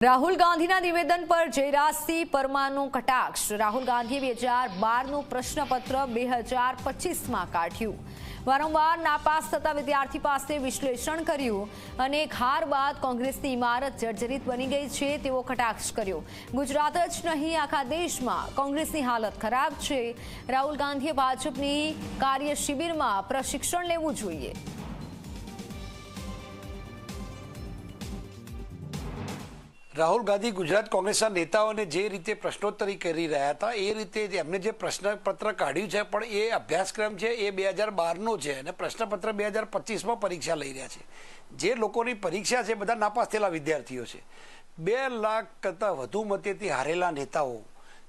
રાહુલ ગાંધીના નિવેદન પર જયરાજસિંહ પરમારનો કટાક્ષ। રાહુલ ગાંધીએ 2012નું પ્રશ્નપત્ર 2025માં કાઢ્યું। વારંવાર નાપાસ થતા વિદ્યાર્થી પાસે વિશ્લેષણ કર્યું અને હાર બાદ કોંગ્રેસની ઇમારત જર્જરિત બની ગઈ છે તેવો કટાક્ષ કર્યો। ગુજરાત જ નહીં આખા દેશમાં કોંગ્રેસની હાલત ખરાબ છે। રાહુલ ગાંધીએ ભાજપની કાર્યશિબિરમાં પ્રશિક્ષણ લેવું જોઈએ। રાહુલ ગાંધી ગુજરાત કોંગ્રેસના નેતાઓને જે રીતે પ્રશ્નોત્તરી કરી રહ્યા હતા એ રીતે એમને જે પ્રશ્નપત્ર કાઢ્યું છે પણ એ અભ્યાસક્રમ છે એ 2012નો છે અને પ્રશ્નપત્ર 2025માં પરીક્ષા લઈ રહ્યા છે। જે લોકોની પરીક્ષા છે બધા નાપાસ થયેલા વિદ્યાર્થીઓ છે। 2 લાખ કરતાં વધુ મતેથી હારેલા નેતાઓ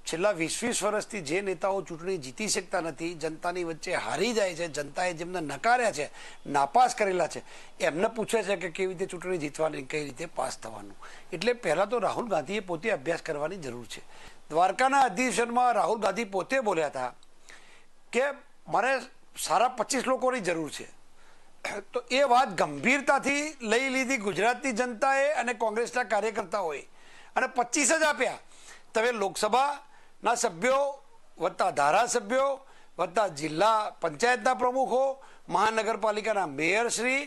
છેલ્લા 20 વર્ષથી જે નેતાઓ ચૂંટણી જીતી શકતા નથી, જનતાની વચ્ચે હારી જાય છે, જનતાએ જેમને નકાર્યા છે, નાપાસ કરેલા છે, એમને પૂછે છે કે કેવી રીતે ચૂંટણી જીતવાની, કઈ રીતે પાસ થવાનું। એટલે પહેલાં તો રાહુલ ગાંધીએ પોતે અભ્યાસ કરવાની જરૂર છે। દ્વારકાના અધિવેશનમાં રાહુલ ગાંધી પોતે બોલ્યા હતા કે મારે સારા 25 લોકોની જરૂર છે। તો એ વાત ગંભીરતાથી લઈ લીધી ગુજરાતની જનતાએ અને કોંગ્રેસના કાર્યકર્તાઓએ અને 25 જ આપ્યા। તમે લોકસભાના સભ્યો વત્તા ધારાસભ્યો વત્તા જિલ્લા પંચાયતના પ્રમુખો, મહાનગરપાલિકાના મેયરશ્રી,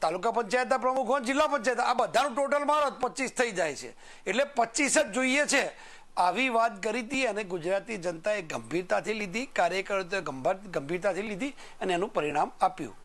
તાલુકા પંચાયતના પ્રમુખો, જિલ્લા પંચાયત, આ બધાનું ટોટલ મારો 25 થઈ જાય છે। એટલે 25 જ જોઈએ છે આવી વાત કરી હતી અને ગુજરાતની જનતાએ ગંભીરતાથી લીધી, કાર્યકર્તાઓએ ગંભીરતાથી લીધી અને એનું પરિણામ આપ્યું।